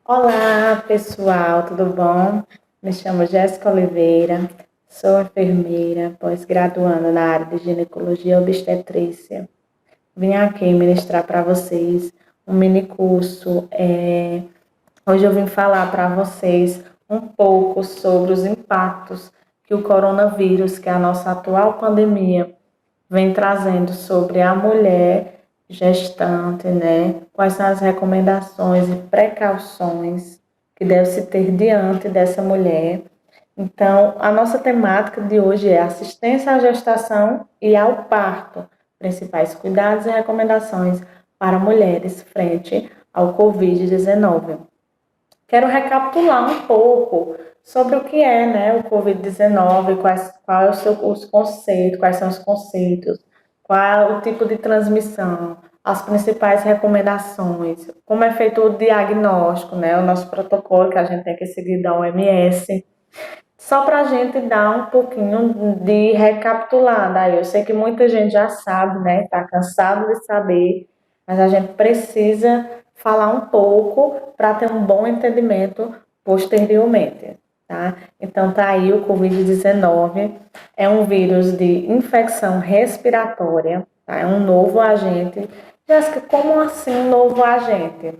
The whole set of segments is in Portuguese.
Olá, pessoal, tudo bom? Me chamo Jéssica Oliveira, sou enfermeira, pós-graduanda na área de ginecologia e obstetrícia. Vim aqui ministrar para vocês um mini curso. Hoje eu vim falar para vocês um pouco sobre os impactos que o coronavírus, que é a nossa atual pandemia, vem trazendo sobre a mulher gestante, né? Quais são as recomendações e precauções que deve se ter diante dessa mulher. Então, a nossa temática de hoje é assistência à gestação e ao parto, principais cuidados e recomendações para mulheres frente ao Covid-19. Quero recapitular um pouco sobre o que é, né, o Covid-19, qual é os conceitos, quais são os conceitos, qual é o tipo de transmissão, as principais recomendações, como é feito o diagnóstico, né, o nosso protocolo que a gente tem que seguir da OMS, só para a gente dar um pouquinho de recapitulada. Eu sei que muita gente já sabe, né, está cansado de saber, mas a gente precisa falar um pouco para ter um bom entendimento posteriormente, tá? Então tá aí o Covid-19, é um vírus de infecção respiratória, tá? É um novo agente. Jéssica, como assim um novo agente?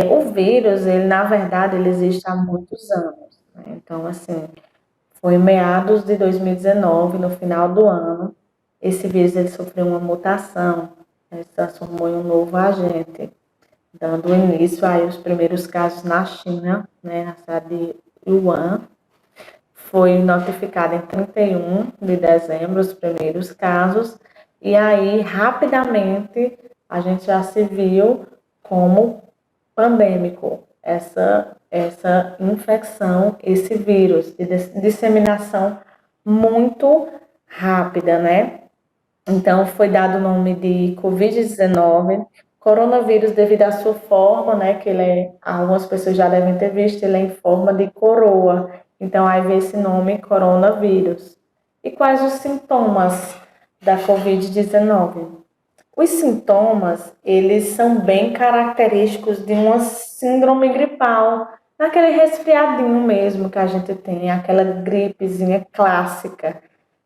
O vírus, ele na verdade, ele existe há muitos anos, né? Então, assim, foi em meados de 2019, no final do ano, esse vírus ele sofreu uma mutação, né? Se transformou em um novo agente, dando início aí aos primeiros casos na China, né, na cidade de Wuhan. Foi notificado em 31 de dezembro os primeiros casos, e aí rapidamente a gente já se viu como pandêmico essa infecção, esse vírus de disseminação muito rápida, né? Então, foi dado o nome de Covid-19, coronavírus devido à sua forma, né, que ele é, algumas pessoas já devem ter visto, ele é em forma de coroa. Então, aí vem esse nome, coronavírus. E quais os sintomas da Covid-19? Os sintomas, eles são bem característicos de uma síndrome gripal, aquele resfriadinho mesmo que a gente tem, aquela gripezinha clássica,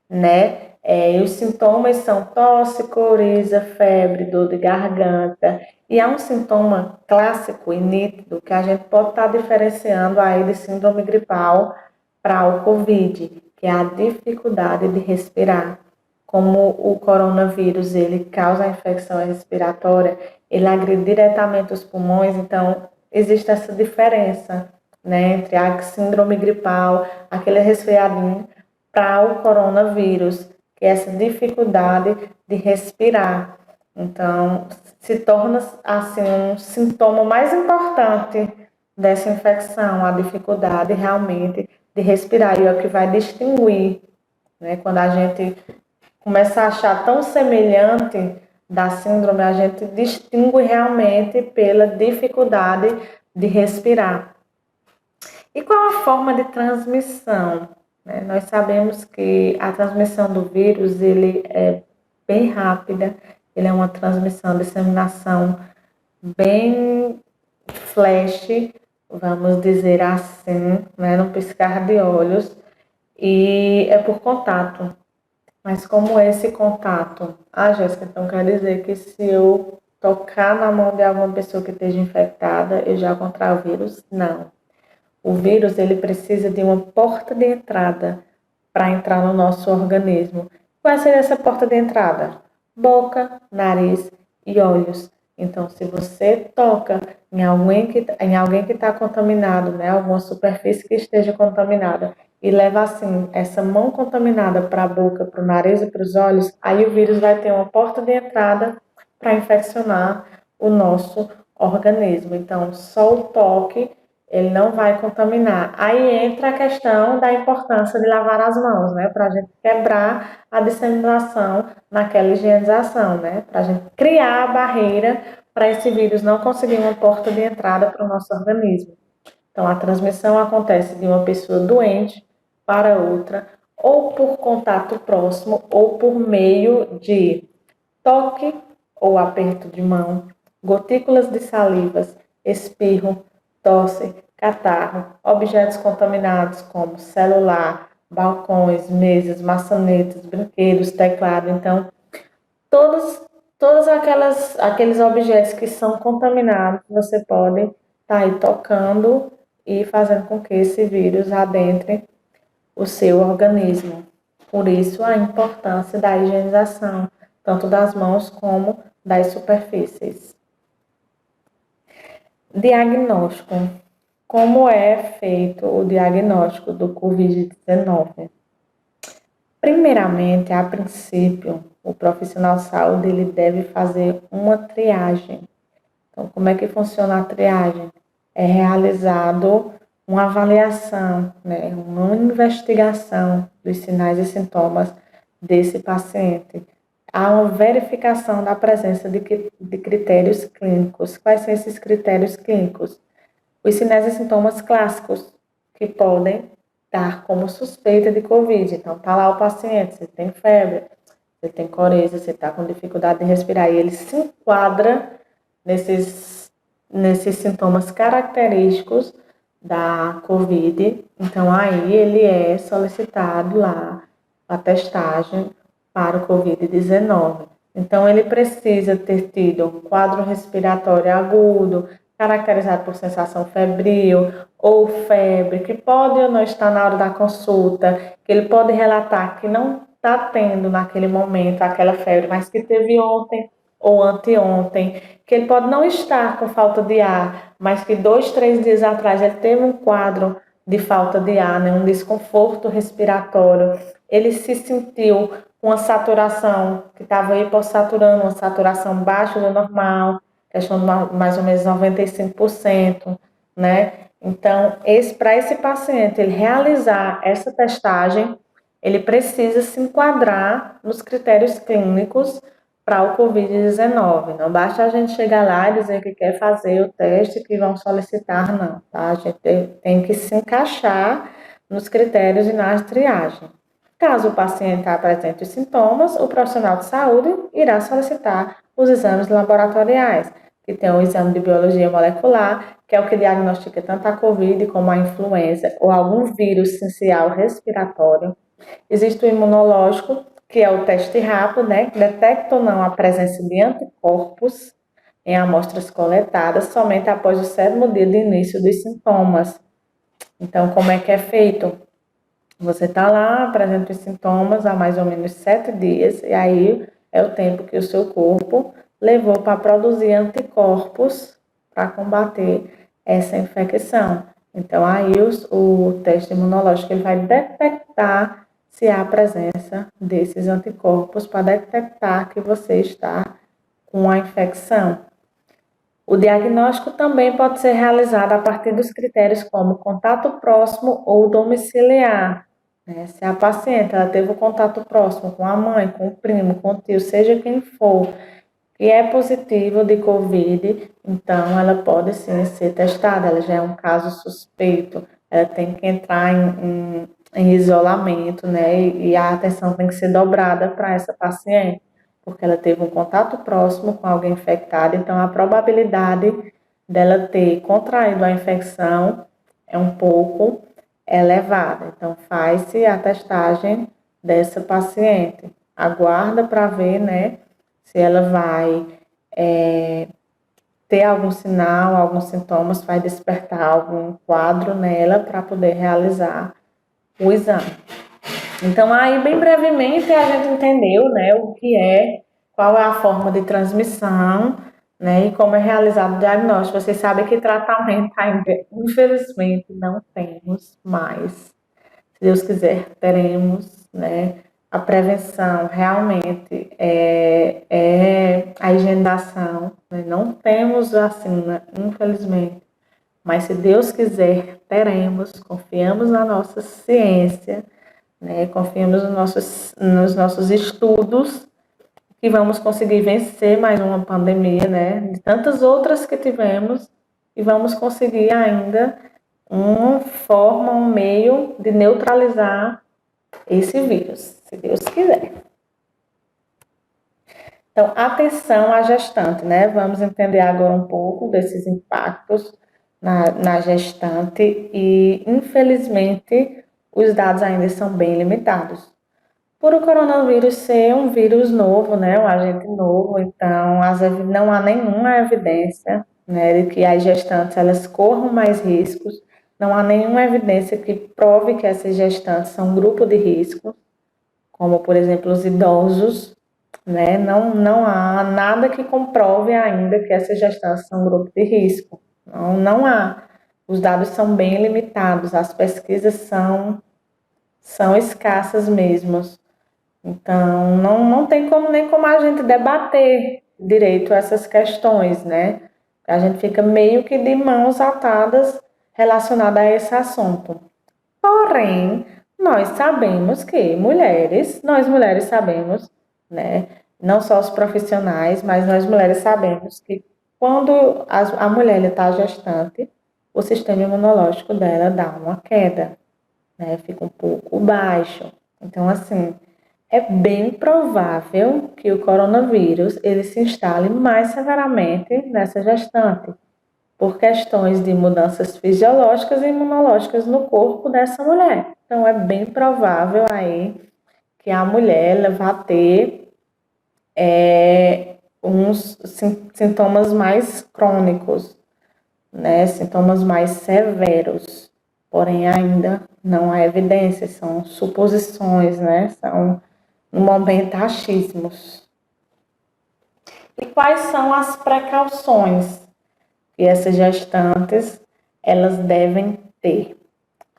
né? E os sintomas são tosse, coriza, febre, dor de garganta. E há um sintoma clássico e nítido que a gente pode estar diferenciando aí de síndrome gripal para o COVID, que é a dificuldade de respirar. Como o coronavírus ele causa a infecção respiratória, ele agride diretamente os pulmões, então existe essa diferença, né, entre a síndrome gripal, aquele resfriadinho, para o coronavírus, que é essa dificuldade de respirar. Então, se torna assim um sintoma mais importante dessa infecção, a dificuldade realmente de respirar, e é o que vai distinguir, né? Quando a gente começa a achar tão semelhante da síndrome, a gente distingue realmente pela dificuldade de respirar. E qual a forma de transmissão? Né? Nós sabemos que a transmissão do vírus ele é bem rápida, ele é uma transmissão, disseminação bem flash, vamos dizer assim, né? No piscar de olhos, e é por contato. Mas como esse contato? Ah, Jéssica, então quer dizer que se eu tocar na mão de alguma pessoa que esteja infectada, eu já contraio o vírus? Não. O vírus ele precisa de uma porta de entrada para entrar no nosso organismo. Qual seria essa porta de entrada? Boca, nariz e olhos. Então, se você toca em alguém que está contaminado, né, alguma superfície que esteja contaminada, e leva assim essa mão contaminada para a boca, para o nariz e para os olhos, aí o vírus vai ter uma porta de entrada para infeccionar o nosso organismo. Então, só o toque ele não vai contaminar. Aí entra a questão da importância de lavar as mãos, né? Para a gente quebrar a disseminação naquela higienização, né? Para a gente criar a barreira para esse vírus não conseguir uma porta de entrada para o nosso organismo. Então, a transmissão acontece de uma pessoa doente para outra, ou por contato próximo, ou por meio de toque ou aperto de mão, gotículas de salivas, espirro, tosse, catarro, objetos contaminados como celular, balcões, mesas, maçanetas, brinquedos, teclado. Então, todos, aqueles objetos que são contaminados, você pode estar aí tocando e fazendo com que esse vírus adentre o seu organismo. Por isso, a importância da higienização, tanto das mãos como das superfícies. Diagnóstico. Como é feito o diagnóstico do Covid-19? Primeiramente, a princípio, o profissional de saúde ele deve fazer uma triagem. Então, como é que funciona a triagem? É realizado uma avaliação, né, uma investigação dos sinais e sintomas desse paciente. Há uma verificação da presença de critérios clínicos. Quais são esses critérios clínicos? Os sinais e sintomas clássicos que podem dar como suspeita de Covid. Então, tá lá o paciente, você tem febre, você tem coriza, você está com dificuldade de respirar, e ele se enquadra nesses sintomas característicos da Covid. Então, aí ele é solicitado lá a testagem para o Covid-19. Então, ele precisa ter tido um quadro respiratório agudo, caracterizado por sensação febril ou febre, que pode ou não estar na hora da consulta, que ele pode relatar que não está tendo naquele momento aquela febre, mas que teve ontem ou anteontem, que ele pode não estar com falta de ar, mas que 2, 3 dias atrás ele teve um quadro de falta de ar, né, um desconforto respiratório, ele se sentiu com uma saturação que estava hipossaturando, uma saturação baixa do normal, questão de mais ou menos 95%, né? Então, para esse paciente ele realizar essa testagem, ele precisa se enquadrar nos critérios clínicos para o Covid-19. Não basta a gente chegar lá e dizer que quer fazer o teste que vão solicitar, não, tá? A gente tem que se encaixar nos critérios e na triagem. Caso o paciente apresente os sintomas, o profissional de saúde irá solicitar os exames laboratoriais, que tem o exame de biologia molecular, que é o que diagnostica tanto a COVID como a influenza ou algum vírus essencial respiratório. Existe o imunológico, que é o teste rápido, né, que detecta ou não a presença de anticorpos em amostras coletadas somente após o 7º dia de início dos sintomas. Então, como é que é feito? Você está lá, apresenta os sintomas há mais ou menos 7 dias, e aí é o tempo que o seu corpo levou para produzir anticorpos para combater essa infecção. Então, aí o teste imunológico ele vai detectar se há presença desses anticorpos para detectar que você está com a infecção. O diagnóstico também pode ser realizado a partir dos critérios como contato próximo ou domiciliar, né? Se a paciente ela teve o contato próximo com a mãe, com o primo, com o tio, seja quem for, que é positivo de Covid, então ela pode sim ser testada, ela já é um caso suspeito, ela tem que entrar em isolamento, né? E a atenção tem que ser dobrada para essa paciente, porque ela teve um contato próximo com alguém infectado, então a probabilidade dela ter contraído a infecção é um pouco elevada. Então faz-se a testagem dessa paciente. Aguarda para ver, né, se ela vai ter algum sinal, alguns sintomas, vai despertar algum quadro nela para poder realizar o exame. Então, aí, bem brevemente, a gente entendeu, né, o que é, qual é a forma de transmissão, né, e como é realizado o diagnóstico. Vocês sabem que tratamento ainda, infelizmente, não temos mais. Se Deus quiser, teremos, né, a prevenção realmente é a higienização. Né? Não temos vacina, infelizmente, mas se Deus quiser, teremos. Confiamos na nossa ciência, né? Confiamos nos nossos estudos que vamos conseguir vencer mais uma pandemia, né? De tantas outras que tivemos, e vamos conseguir ainda uma forma, um meio de neutralizar esse vírus, se Deus quiser. Então, atenção à gestante, né? Vamos entender agora um pouco desses impactos, na gestante e, infelizmente, os dados ainda são bem limitados. Por o coronavírus ser um vírus novo, né, um agente novo, então não há nenhuma evidência, né, de que as gestantes elas corram mais riscos, não há nenhuma evidência que prove que essas gestantes são um grupo de risco, como, por exemplo, os idosos, né, não há nada que comprove ainda que essas gestantes são um grupo de risco, não há. Os dados são bem limitados, as pesquisas são escassas mesmo. Então, não tem como nem como a gente debater direito essas questões, né? A gente fica meio que de mãos atadas relacionada a esse assunto. Porém, nós sabemos que nós mulheres sabemos, né? Não só os profissionais, mas nós mulheres sabemos que quando a mulher está gestante, o sistema imunológico dela dá uma queda, né? Fica um pouco baixo. Então, assim, é bem provável que o coronavírus ele se instale mais severamente nessa gestante, por questões de mudanças fisiológicas e imunológicas no corpo dessa mulher. Então, é bem provável aí que a mulher ela vá ter uns sintomas mais crônicos, né? Sintomas mais severos. Porém, ainda não há evidências, são suposições, né? São no momento achismos. E quais são as precauções que essas gestantes elas devem ter?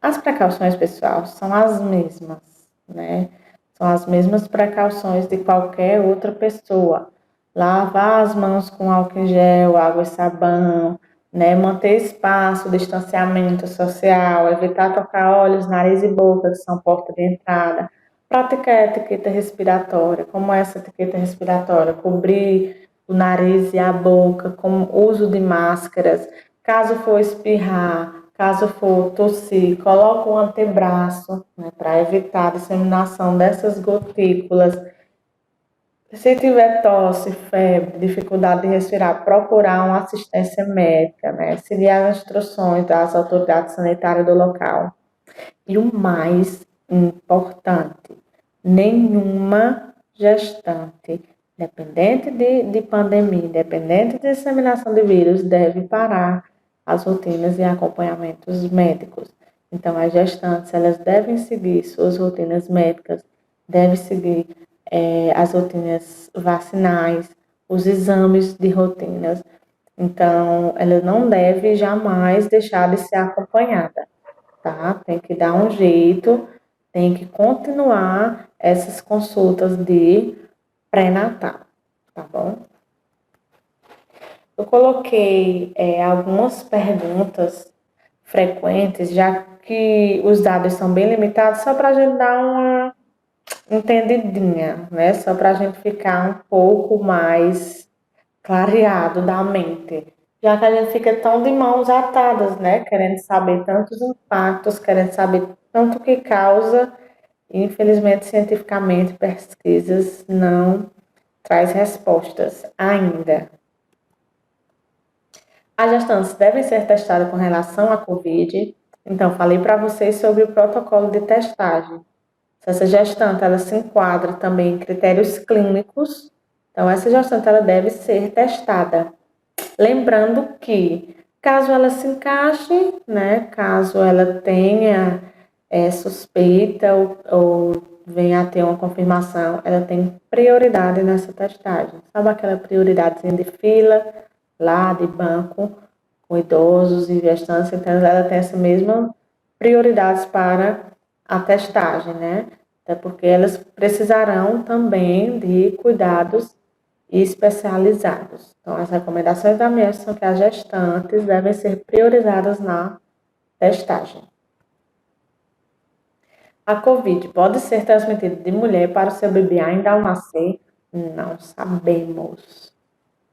As precauções, pessoal, são as mesmas, né? São as mesmas precauções de qualquer outra pessoa. Lavar as mãos com álcool em gel, água e sabão, né? Manter espaço, distanciamento social, evitar tocar olhos, nariz e boca, que são porta de entrada. Praticar a etiqueta respiratória. Como é essa etiqueta respiratória? Cobrir o nariz e a boca, com o uso de máscaras. Caso for espirrar, caso for tossir, coloca o antebraço, né, para evitar a disseminação dessas gotículas. Se tiver tosse, febre, dificuldade de respirar, procurar uma assistência médica, né? Seguir as instruções das autoridades sanitárias do local. E o mais importante, nenhuma gestante, independente de pandemia, independente de disseminação de vírus, deve parar as rotinas e acompanhamentos médicos. Então, as gestantes, elas devem seguir suas rotinas médicas, devem seguir as rotinas vacinais, os exames de rotinas. Então, ela não deve jamais deixar de ser acompanhada, tá? Tem que dar um jeito, tem que continuar essas consultas de pré-natal, tá bom? Eu coloquei algumas perguntas frequentes, já que os dados são bem limitados, só para a gente dar uma entendidinha, né? Só para a gente ficar um pouco mais clareado da mente. Já que a gente fica tão de mãos atadas, né? Querendo saber tantos impactos, querendo saber tanto o que causa, e infelizmente, cientificamente, pesquisas não traz respostas ainda. As gestantes devem ser testadas com relação à COVID. Então, falei para vocês sobre o protocolo de testagem. Se essa gestante ela se enquadra também em critérios clínicos, então essa gestante ela deve ser testada. Lembrando que, caso ela se encaixe, né, caso ela tenha suspeita ou venha a ter uma confirmação, ela tem prioridade nessa testagem. Sabe aquela prioridadezinha de fila, lá de banco, com idosos e gestantes? Então, ela tem essa mesma prioridade para a testagem, né? Até porque elas precisarão também de cuidados especializados. Então, as recomendações da MES são que as gestantes devem ser priorizadas na testagem. A COVID pode ser transmitida de mulher para o seu bebê ainda ao nascer? Não sabemos.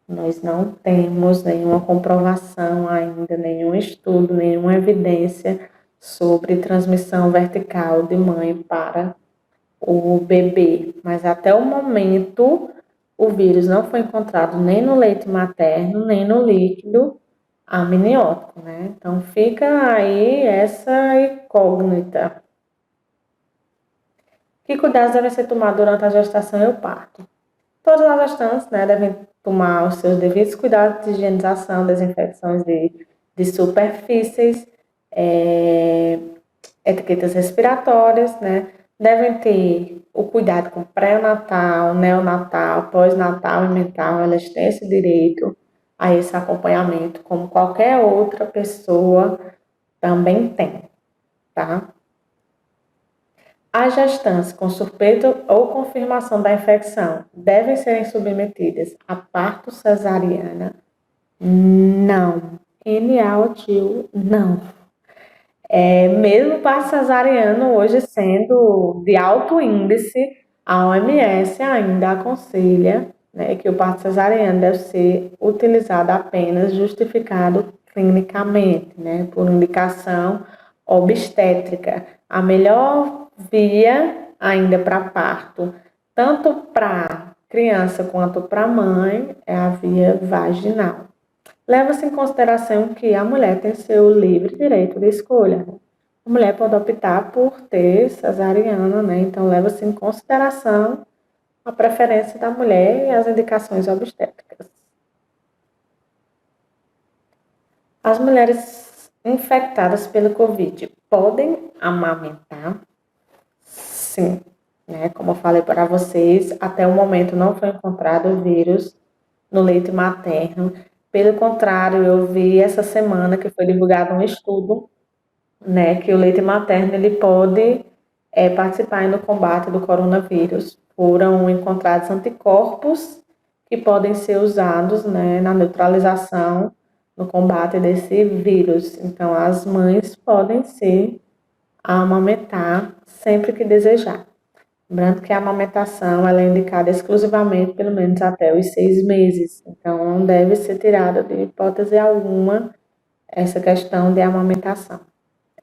Nós não temos nenhuma comprovação ainda, nenhum estudo, nenhuma evidência sobre transmissão vertical de mãe para o bebê. Mas até o momento, o vírus não foi encontrado nem no leite materno, nem no líquido amniótico, né? Então fica aí essa incógnita. Que cuidados devem ser tomados durante a gestação e o parto? Todas as gestantes, né, devem tomar os seus devidos cuidados de higienização, desinfecções de superfícies, é, etiquetas respiratórias, né? Devem ter o cuidado com pré-natal, neonatal, pós-natal e mental. Elas têm esse direito a esse acompanhamento, como qualquer outra pessoa também tem, tá? As gestantes com suspeita ou confirmação da infecção devem serem submetidas a parto cesariana? Não. NA ou TIL? Não. Mesmo parto cesariano hoje sendo de alto índice, a OMS ainda aconselha, né, que o parto cesariano deve ser utilizado apenas justificado clinicamente, né, por indicação obstétrica. A melhor via ainda para parto, tanto para criança quanto para mãe, é a via vaginal. Leva-se em consideração que a mulher tem seu livre direito de escolha. A mulher pode optar por ter cesariana, né? Então leva-se em consideração a preferência da mulher e as indicações obstétricas. As mulheres infectadas pelo Covid podem amamentar? Sim, né? Como eu falei para vocês, até o momento não foi encontrado o vírus no leite materno. Pelo contrário, eu vi essa semana que foi divulgado um estudo, né, que o leite materno ele pode participar no combate do coronavírus. Foram encontrados anticorpos que podem ser usados, né, na neutralização, no combate desse vírus. Então, as mães podem se amamentar sempre que desejar. Lembrando que a amamentação ela é indicada exclusivamente pelo menos até os 6 meses. Então, não deve ser tirada de hipótese alguma essa questão de amamentação.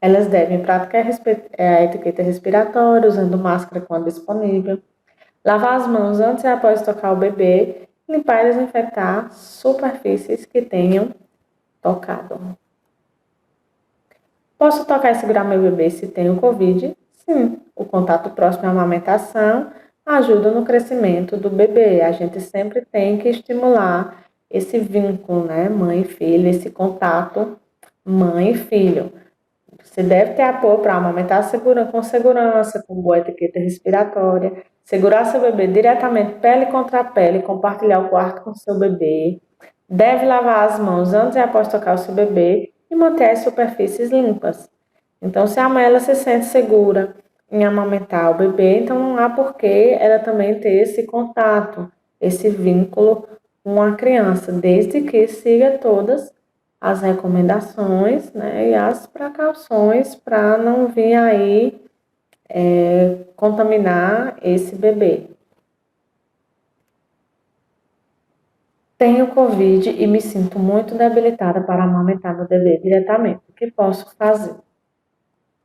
Elas devem praticar a etiqueta respiratória, usando máscara quando disponível, lavar as mãos antes e após tocar o bebê, limpar e desinfetar superfícies que tenham tocado. Posso tocar e segurar meu bebê se tenho Covid? Sim, o contato próximo à amamentação ajuda no crescimento do bebê. A gente sempre tem que estimular esse vínculo, né? Mãe e filho, esse contato mãe e filho. Você deve ter apoio para amamentar com segurança, com boa etiqueta respiratória, segurar seu bebê diretamente pele contra pele, compartilhar o quarto com seu bebê. Deve lavar as mãos antes e após tocar o seu bebê e manter as superfícies limpas. Então, se a mãe ela se sente segura em amamentar o bebê, então não há por que ela também ter esse contato, esse vínculo com a criança, desde que siga todas as recomendações, né, e as precauções para não vir aí contaminar esse bebê. Tenho Covid e me sinto muito debilitada para amamentar meu bebê diretamente. O que posso fazer?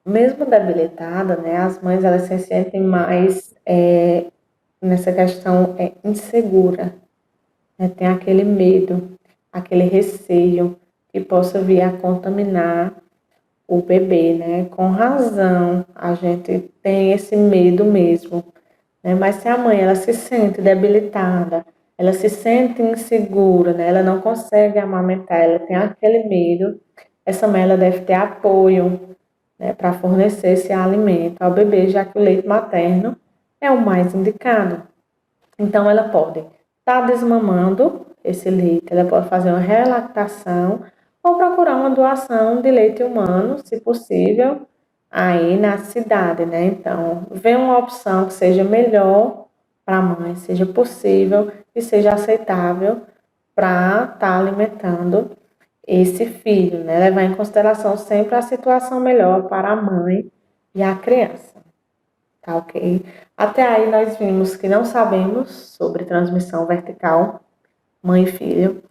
Mesmo debilitada, né, as mães elas se sentem mais nessa questão insegura, né, tem aquele medo, aquele receio que possa vir a contaminar o bebê, né? Com razão, a gente tem esse medo mesmo, né? Mas se a mãe ela se sente debilitada, ela se sente insegura, né? Ela não consegue amamentar, ela tem aquele medo, essa mãe ela deve ter apoio, né, para fornecer esse alimento ao bebê, já que o leite materno é o mais indicado. Então ela pode estar desmamando esse leite, ela pode fazer uma relactação ou procurar uma doação de leite humano, se possível, aí na cidade, né? Então, ver uma opção que seja melhor para a mãe, seja possível e seja aceitável para estar alimentando esse filho, né? Levar em consideração sempre a situação melhor para a mãe e a criança, tá ok? Até aí nós vimos que não sabemos sobre transmissão vertical, mãe e filho.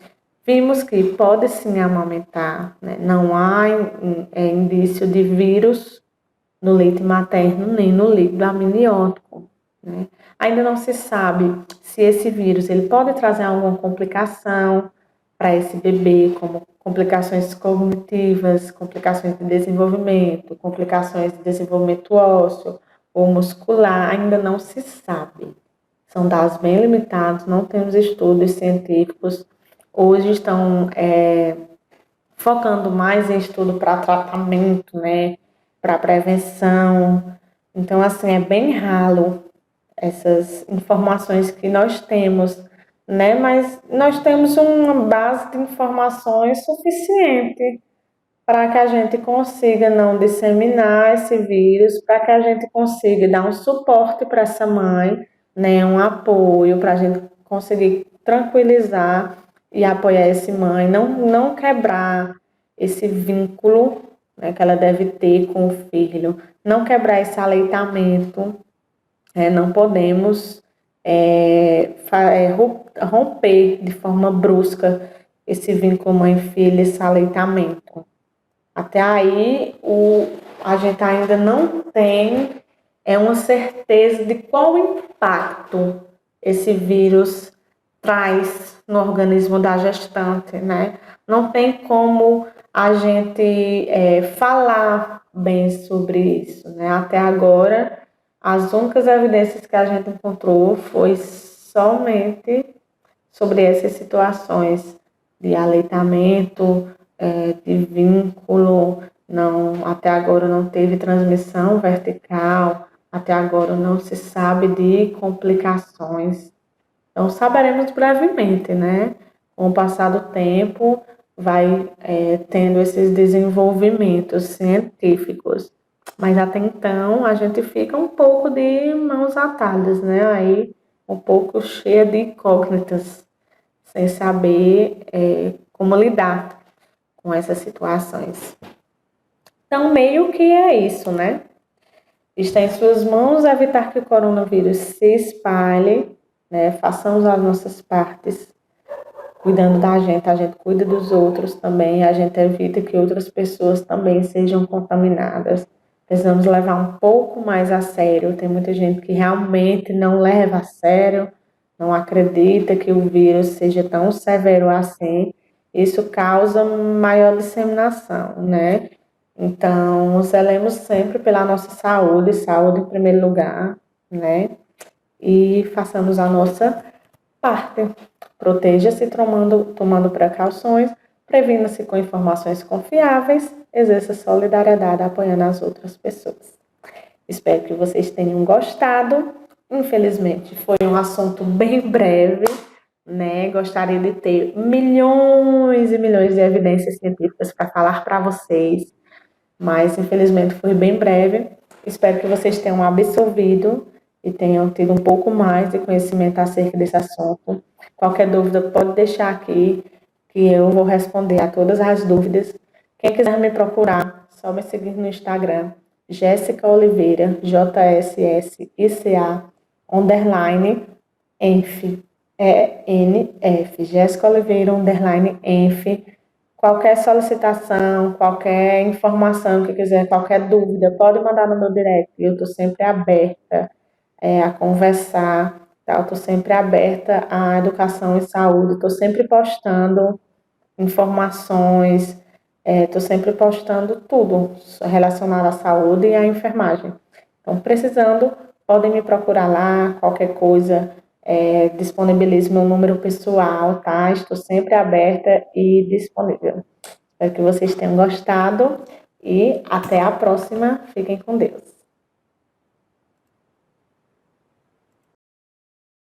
Vimos que pode sim amamentar, né? Não há indício de vírus no leite materno nem no líquido amniótico, né? Ainda não se sabe se esse vírus ele pode trazer alguma complicação para esse bebê, como complicações cognitivas, complicações de desenvolvimento, complicações de desenvolvimento ósseo ou muscular, ainda não se sabe. São dados bem limitados, não temos estudos científicos. Hoje estão focando mais em estudo para tratamento, né, para prevenção. Então, assim, é bem ralo essas informações que nós temos, né? Mas nós temos uma base de informações suficiente para que a gente consiga não disseminar esse vírus, para que a gente consiga dar um suporte para essa mãe, né? Um apoio para a gente conseguir tranquilizar e apoiar essa mãe, não quebrar esse vínculo, né, que ela deve ter com o filho, não quebrar esse aleitamento, não podemos romper de forma brusca esse vínculo mãe-filha, esse aleitamento. Até aí, a gente ainda não tem uma certeza de qual impacto esse vírus traz no organismo da gestante, né? Não tem como a gente falar bem sobre isso, né? Até agora, as únicas evidências que a gente encontrou foi somente sobre essas situações de aleitamento, de vínculo, não, até agora não teve transmissão vertical, até agora não se sabe de complicações. Então, saberemos brevemente, né? Com o passar do tempo, vai tendo esses desenvolvimentos científicos. Mas até então, a gente fica um pouco de mãos atadas, né? Aí, um pouco cheia de incógnitas, sem saber como lidar com essas situações. Então, meio que é isso, né? Está em suas mãos evitar que o coronavírus se espalhe, né? Façamos as nossas partes, cuidando da gente, a gente cuida dos outros também, a gente evita que outras pessoas também sejam contaminadas. Precisamos levar um pouco mais a sério. Tem muita gente que realmente não leva a sério, não acredita que o vírus seja tão severo assim. Isso causa maior disseminação, né? Então, zelemos sempre pela nossa saúde, saúde em primeiro lugar, né? E façamos a nossa parte. Proteja-se tomando precauções, previna-se com informações confiáveis, exerça solidariedade apoiando as outras pessoas. Espero que vocês tenham gostado. Infelizmente, foi um assunto bem breve, né? Gostaria de ter milhões e milhões de evidências científicas para falar para vocês, mas infelizmente foi bem breve. Espero que vocês tenham absorvido e tenham tido um pouco mais de conhecimento acerca desse assunto. Qualquer dúvida pode deixar aqui, que eu vou responder a todas as dúvidas. Quem quiser me procurar, só me seguir no Instagram, Jéssica Oliveira, JSSICA, _ ENF, ENF, Jéssica Oliveira, _ ENF. Qualquer solicitação, qualquer informação que quiser, qualquer dúvida, pode mandar no meu direct. Eu estou sempre aberta a conversar, tá? Eu estou sempre aberta à educação e saúde. Estou sempre postando informações, estou sempre postando tudo relacionado à saúde e à enfermagem. Então, precisando, podem me procurar lá, qualquer coisa, disponibilizo meu número pessoal, tá? Estou sempre aberta e disponível. Espero que vocês tenham gostado e até a próxima. Fiquem com Deus.